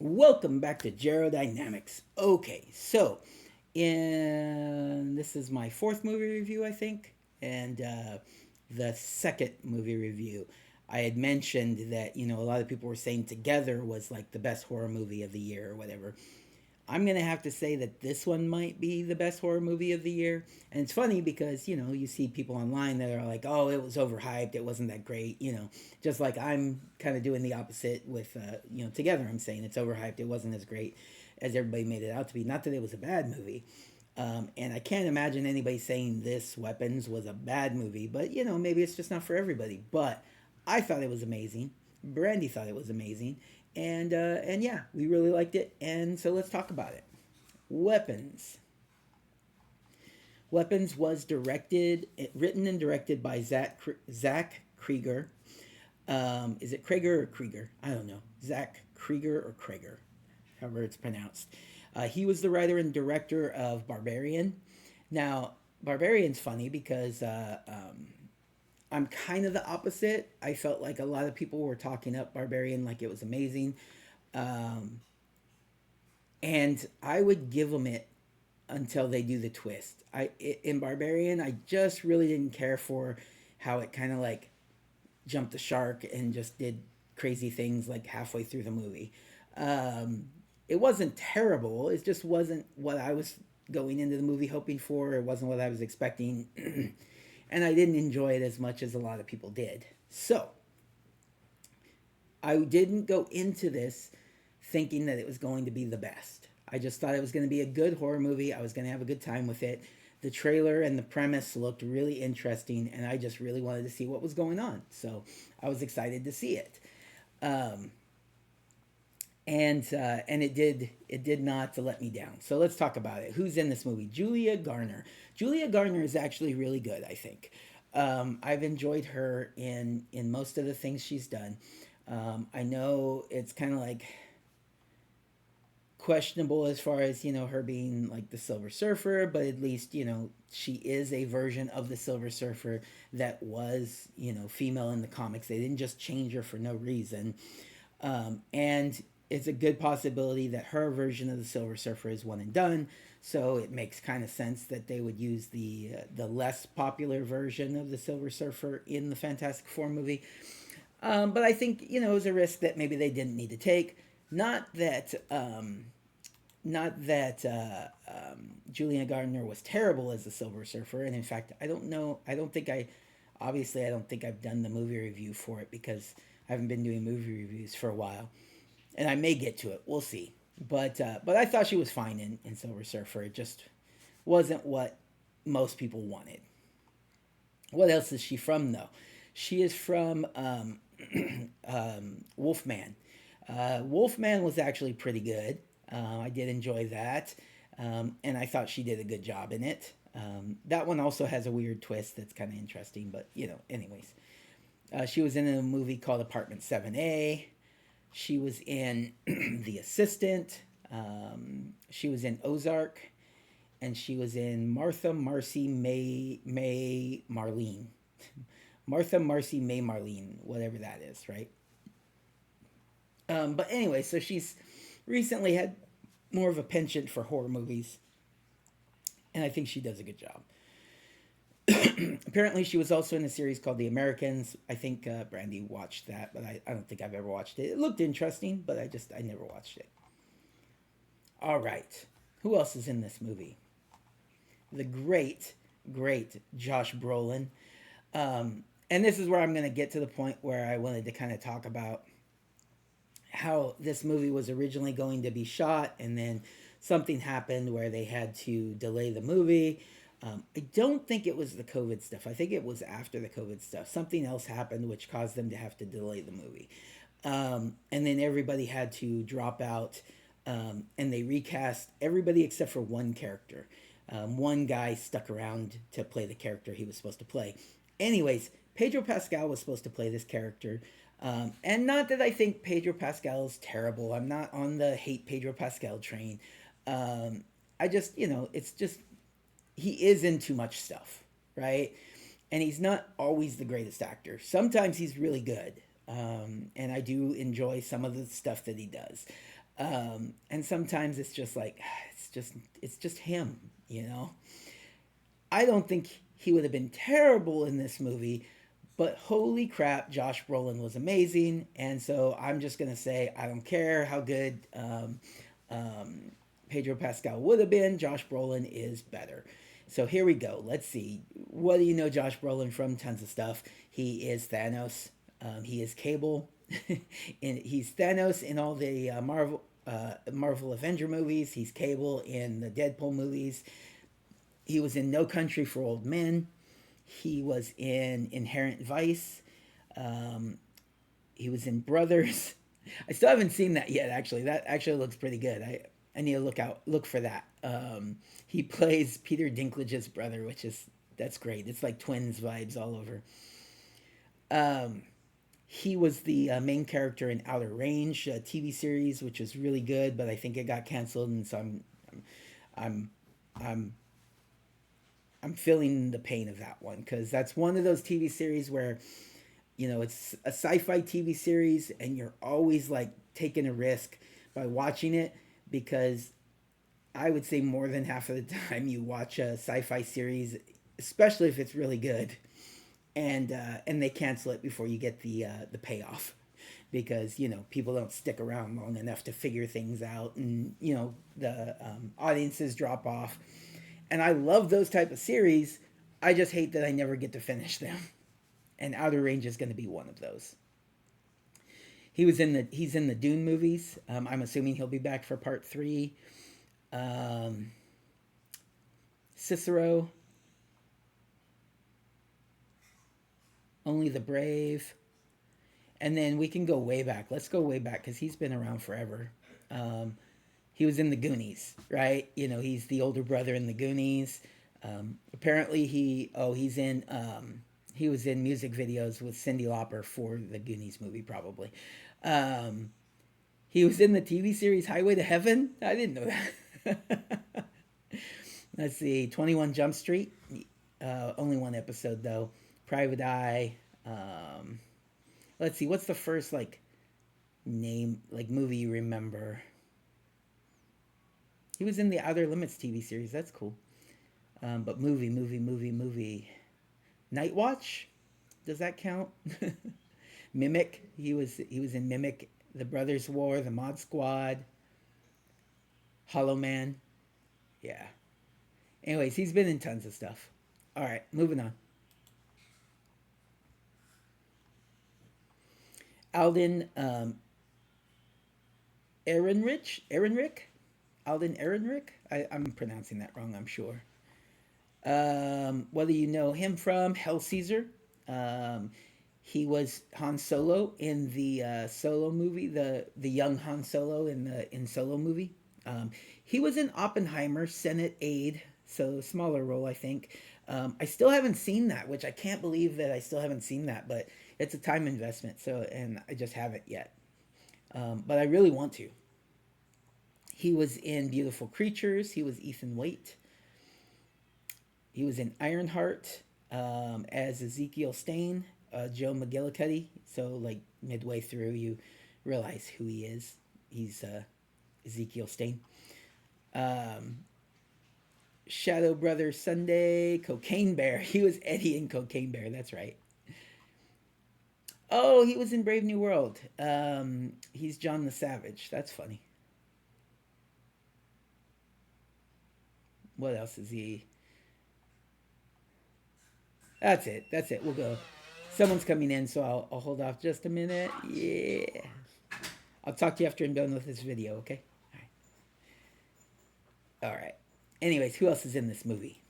Welcome back to Gerodynamics. Okay, so this is my fourth movie review, I think, and the second movie review. I had mentioned that a lot of people were saying Together was like the best horror movie of the year or whatever. I'm gonna have to say that this one might be the best horror movie of the year. And it's funny because you see people online that are like, "Oh, it was overhyped. It wasn't that great." Just like I'm kind of doing the opposite with Together. I'm saying it's overhyped. It wasn't as great as everybody made it out to be. Not that it was a bad movie. And I can't imagine anybody saying this Weapons was a bad movie, but maybe it's just not for everybody. But I thought it was amazing. Brandy thought it was amazing, and yeah, we really liked it. And so let's talk about it. Weapons. Weapons was written and directed by Zach Krieger. Is it Krieger or Krieger? I don't know. Zach Krieger or Krieger, however it's pronounced. He was the writer and director of Barbarian. Now, Barbarian's funny because I'm kind of the opposite. I felt like a lot of people were talking up Barbarian like it was amazing. Um, and I would give them it until they do the twist. In Barbarian, I just really didn't care for how it kind of like jumped the shark and just did crazy things like halfway through the movie. It wasn't terrible. It just wasn't what I was going into the movie hoping for. It wasn't what I was expecting. And I didn't enjoy it as much as a lot of people did. So I didn't go into this thinking that it was going to be the best. I just thought it was going to be a good horror movie. I was going to have a good time with it. The trailer and the premise looked really interesting, and I just really wanted to see what was going on. So I was excited to see it. Um, and it did not let me down. So let's talk about it. Who's in this movie? Julia Garner. Julia Garner is actually really good, I think. I've enjoyed her in most of the things she's done. I know it's kind of like questionable as far as her being like the Silver Surfer, but at least she is a version of the Silver Surfer that was female in the comics. They didn't just change her for no reason. And it's a good possibility that her version of the Silver Surfer is one and done. So it makes kind of sense that they would use the less popular version of the Silver Surfer in the Fantastic Four movie. But I think it was a risk that maybe they didn't need to take. Not that Julia Gardner was terrible as the Silver Surfer, and in fact, I don't know. I don't think I. Obviously, I don't think I've done the movie review for it because I haven't been doing movie reviews for a while, and I may get to it. We'll see. But I thought she was fine in Silver Surfer. It just wasn't what most people wanted. What else is she from though? She is from Wolfman. Wolfman was actually pretty good. I did enjoy that, and I thought she did a good job in it. That one also has a weird twist that's kind of interesting, but anyways. She was in a movie called Apartment 7A. She was in The Assistant. She was in Ozark, and she was in Martha, Marcy, May, Marlene. Martha, Marcy, May, Marlene, whatever that is, right? But anyway, so she's recently had more of a penchant for horror movies, and I think she does a good job. Apparently, she was also in a series called The Americans. I think Brandy watched that, but I don't think I've ever watched it. It looked interesting, but I never watched it. All right, who else is in this movie? The great Josh Brolin. And this is where I'm going to get to the point where I wanted to kind of talk about how this movie was originally going to be shot, and then something happened where they had to delay the movie. I don't think it was the COVID stuff. I think it was after the COVID stuff. Something else happened which caused them to have to delay the movie. And then everybody had to drop out, and they recast everybody except for one character. One guy stuck around to play the character he was supposed to play. Anyways, Pedro Pascal was supposed to play this character. And not that I think Pedro Pascal is terrible. I'm not on the hate Pedro Pascal train. I just, it's just he is in too much stuff, right? And he's not always the greatest actor. Sometimes he's really good, and I do enjoy some of the stuff that he does. And sometimes it's just like it's just him, you know. I don't think he would have been terrible in this movie, but holy crap, Josh Brolin was amazing, and so I'm just gonna say I don't care how good um, Pedro Pascal would have been. Josh Brolin is better. So here we go. Let's see. What do you know Josh Brolin from? Tons of stuff. He is Thanos. He is Cable. And he's Thanos in all the Marvel Avenger movies. He's Cable in the Deadpool movies. He was in No Country for Old Men. He was in Inherent Vice. Um, he was in Brothers. I still haven't seen that yet. Actually, that actually looks pretty good. I need to look for that. He plays Peter Dinklage's brother, which is that's great. It's like twins vibes all over. Um, he was the main character in Outer Range TV series, which was really good, but I think it got canceled, and so I'm I'm I'm feeling the pain of that one because that's one of those TV series where it's a sci-fi TV series and you're always like taking a risk by watching it because I would say more than half of the time you watch a sci-fi series, especially if it's really good, and they cancel it before you get the payoff because people don't stick around long enough to figure things out, and the audiences drop off. And I love those type of series. I just hate that I never get to finish them. And Outer Range is going to be one of those. He's in the Dune movies. I'm assuming he'll be back for part three. Um, Cicero, Only the Brave, and then we can go way back. Let's go way back because he's been around forever. Um, he was in the Goonies, right? He's the older brother in the Goonies. Apparently, he was in music videos with Cyndi Lauper for the Goonies movie, probably. Um, he was in the TV series Highway to Heaven. I didn't know that. Let's see, 21 Jump Street. Only one episode though. Private Eye. Um, let's see, what's the first name movie you remember? He was in the Outer Limits TV series. That's cool. But movie. Night Watch. Does that count? Mimic. He was in Mimic, The Brothers War, The Mod Squad, Hollow Man. Yeah. Anyways, he's been in tons of stuff. All right, moving on. Alden Ehrenreich, Alden Ehrenreich. I'm pronouncing that wrong, I'm sure. Whether you know him from Hell Caesar. Um, he was Han Solo in the Solo movie, the young Han Solo in the in Solo movie. He was in Oppenheimer, Senate aide, so smaller role, I think. I still haven't seen that, which I can't believe that I still haven't seen that, but it's a time investment, so and I just haven't yet. But I really want to. He was in Beautiful Creatures. He was Ethan Waite. He was in Ironheart as Ezekiel Stain, Joe McGillicuddy. So like midway through, you realize who he is. He's Ezekiel Stain. Um, Shadow Brother Sunday, Cocaine Bear. He was Eddie in Cocaine Bear. That's right. Oh, he was in Brave New World. He's John the Savage. That's funny. What else is he? That's it. That's it. We'll go. Someone's coming in, so I'll hold off just a minute. Yeah. I'll talk to you after I'm done with this video, okay? All right. All right. Anyways, who else is in this movie?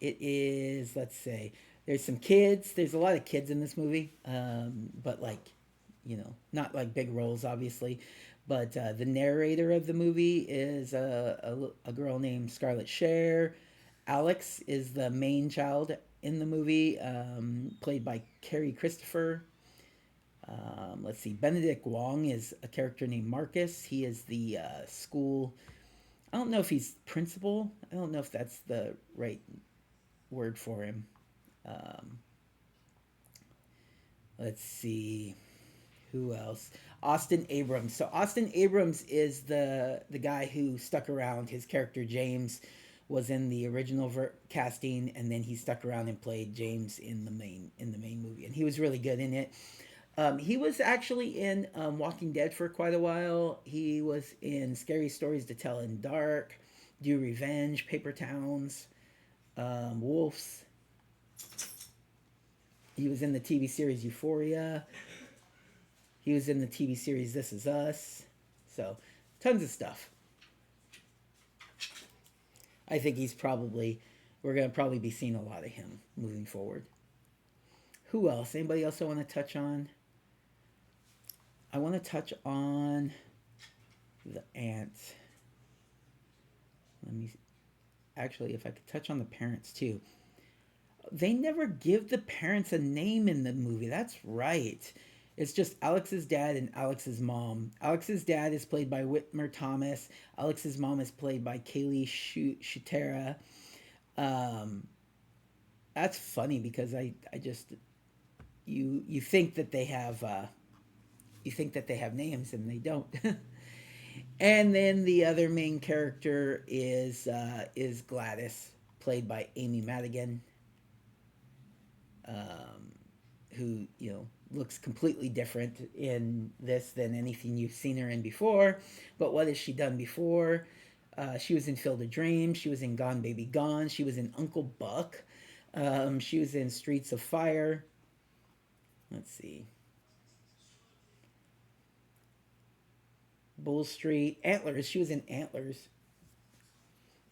It is, let's say, there's some kids. There's a lot of kids in this movie, but not like big roles, obviously. But the narrator of the movie is a girl named Scarlett Cher. Alex is the main child in the movie, played by Carrie Christopher. Let's see, Benedict Wong is a character named Marcus. He is the school. I don't know if he's principal. I don't know if that's the right word for him. Um, let's see. Who else? Austin Abrams. So Austin Abrams is the guy who stuck around. His character James was in the original casting, and then he stuck around and played James in the main movie, and he was really good in it. He was actually in Walking Dead for quite a while. He was in Scary Stories to Tell in Dark, Do Revenge, Paper Towns, Wolves. He was in the TV series Euphoria. He was in the TV series This Is Us. So, tons of stuff. I think we're going to probably be seeing a lot of him moving forward. Who else? Anybody else I want to touch on? I want to touch on the ants. Let me, actually, if I could touch on the parents too. They never give the parents a name in the movie. That's right. It's just Alex's dad and Alex's mom. Alex's dad is played by Whitmer Thomas. Alex's mom is played by Kaylee Shutera. Um, that's funny because I just you think that they have names and they don't. And then the other main character is Gladys, played by Amy Madigan, who looks completely different in this than anything you've seen her in before. But what has she done before? She was in Field of Dreams. She was in Gone Baby Gone. She was in Uncle Buck. She was in Streets of Fire. Let's see. Bull Street. Antlers. She was in Antlers.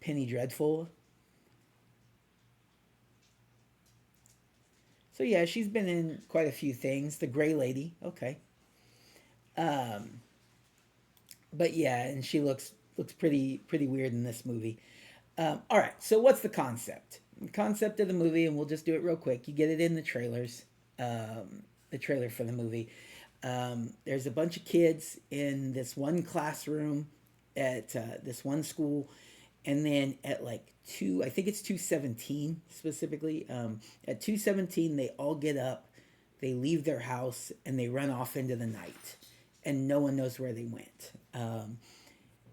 Penny Dreadful. So yeah, she's been in quite a few things. The Gray Lady. Okay. Um, but yeah, and she looks pretty weird in this movie. All right. So what's the concept? The concept of the movie, and we'll just do it real quick. You get it in the trailers. The trailer for the movie. There's a bunch of kids in this one classroom at this one school, and then at like I think it's 2:17 specifically. At 2:17, they all get up, they leave their house, and they run off into the night, and no one knows where they went.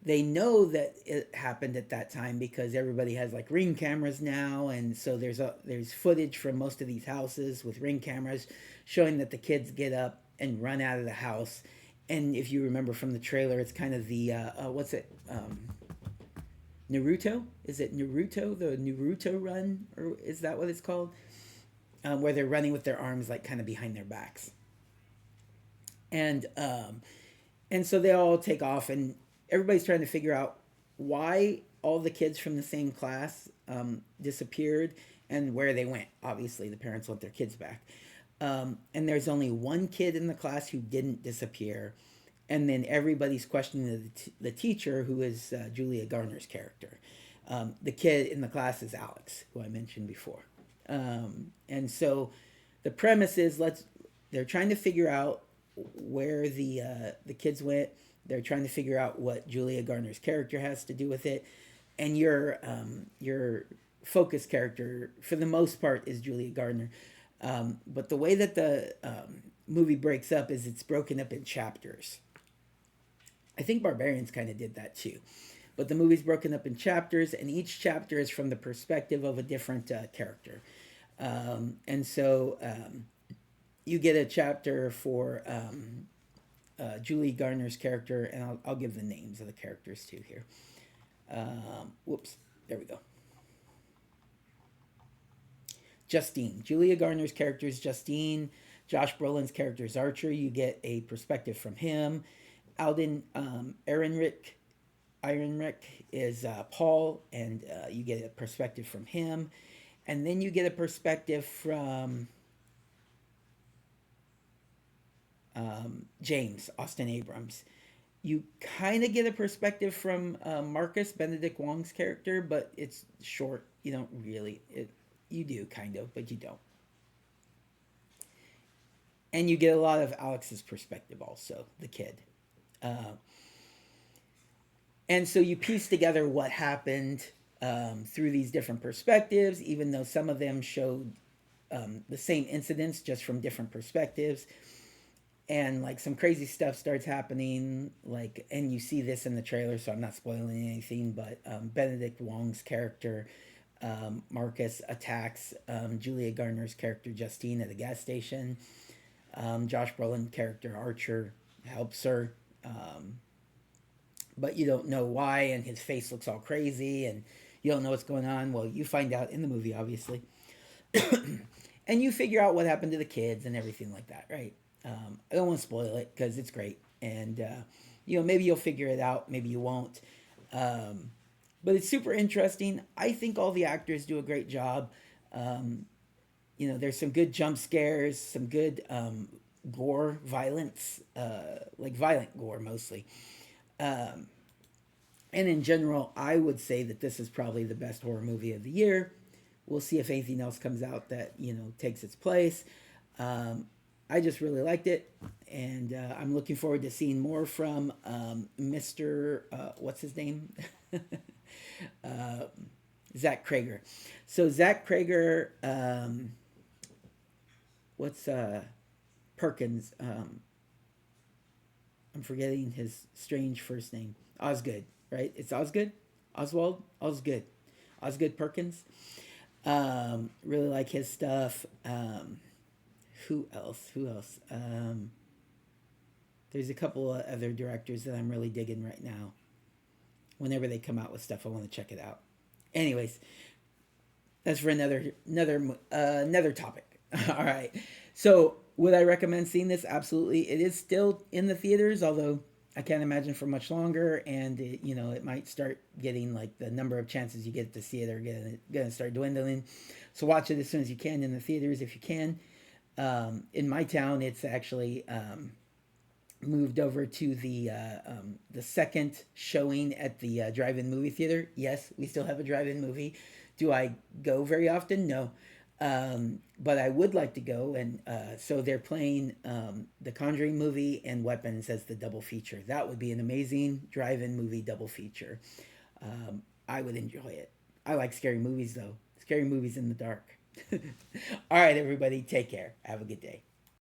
They know that it happened at that time because everybody has like ring cameras now, and so there's footage from most of these houses with ring cameras showing that the kids get up and run out of the house. And if you remember from the trailer, it's kind of the what's it? Naruto? Is it Naruto? The Naruto run, or is that what it's called? Where they're running with their arms like kind of behind their backs, and so they all take off, and everybody's trying to figure out why all the kids from the same class disappeared and where they went. Obviously, the parents want their kids back. And there's only one kid in the class who didn't disappear. And then everybody's questioning the teacher, who is Julia Garner's character. The kid in the class is Alex, who I mentioned before. And so the premise is they're trying to figure out where the kids went. They're trying to figure out what Julia Garner's character has to do with it. And your focus character, for the most part, is Julia Garner. But the way that the movie breaks up is it's broken up in chapters. I think Barbarians kind of did that too. But the movie's broken up in chapters, and each chapter is from the perspective of a different character. And so you get a chapter for Julie Garner's character, and I'll give the names of the characters too here. Whoops, there we go. Justine. Julia Garner's character is Justine. Josh Brolin's character is Archer. You get a perspective from him. Alden Ehrenreich is Paul, and you get a perspective from him. And then you get a perspective from James, Austin Abrams. You kind of get a perspective from Marcus, Benedict Wong's character, but it's short. You don't really... You do, kind of, but you don't. And you get a lot of Alex's perspective also, the kid. And so you piece together what happened through these different perspectives, even though some of them showed the same incidents just from different perspectives. and like some crazy stuff starts happening, like, and you see this in the trailer, so I'm not spoiling anything, but Benedict Wong's character, Marcus, attacks Julia Garner's character Justine at a gas station. Josh Brolin character Archer helps her, but you don't know why, and his face looks all crazy, and you don't know what's going on. Well, you find out in the movie, obviously, and you figure out what happened to the kids and everything like that, right? I don't want to spoil it because it's great, and maybe you'll figure it out, maybe you won't. Um, but it's super interesting. I think all the actors do a great job. Um, there's some good jump scares, some good gore, violence, like violent gore mostly. Um, and in general, I would say that this is probably the best horror movie of the year. We'll see if anything else comes out that takes its place. Um, I just really liked it, and I'm looking forward to seeing more from Mr. What's his name? uh, Zach Krager. So Zach Krager, what's Perkins? I'm forgetting his strange first name. Osgood, right? It's Osgood, Oswald, Osgood, Osgood Perkins. Really like his stuff. Who else? Who else? There's a couple of other directors that I'm really digging right now. Whenever they come out with stuff, I want to check it out. Anyways, that's for another topic. All right. So, would I recommend seeing this? Absolutely. It is still in the theaters, although I can't imagine for much longer. And it might start getting like the number of chances you get to see it are gonna start dwindling. So watch it as soon as you can in the theaters if you can. In my town, it's actually moved over to the second showing at the drive-in movie theater. Yes, we still have a drive-in movie. Do I go very often? No, but I would like to go, and so they're playing the Conjuring movie and Weapons as the double feature. That would be an amazing drive-in movie double feature. I would enjoy it. I like scary movies though. Scary movies in the dark. All right, everybody, take care. Have a good day.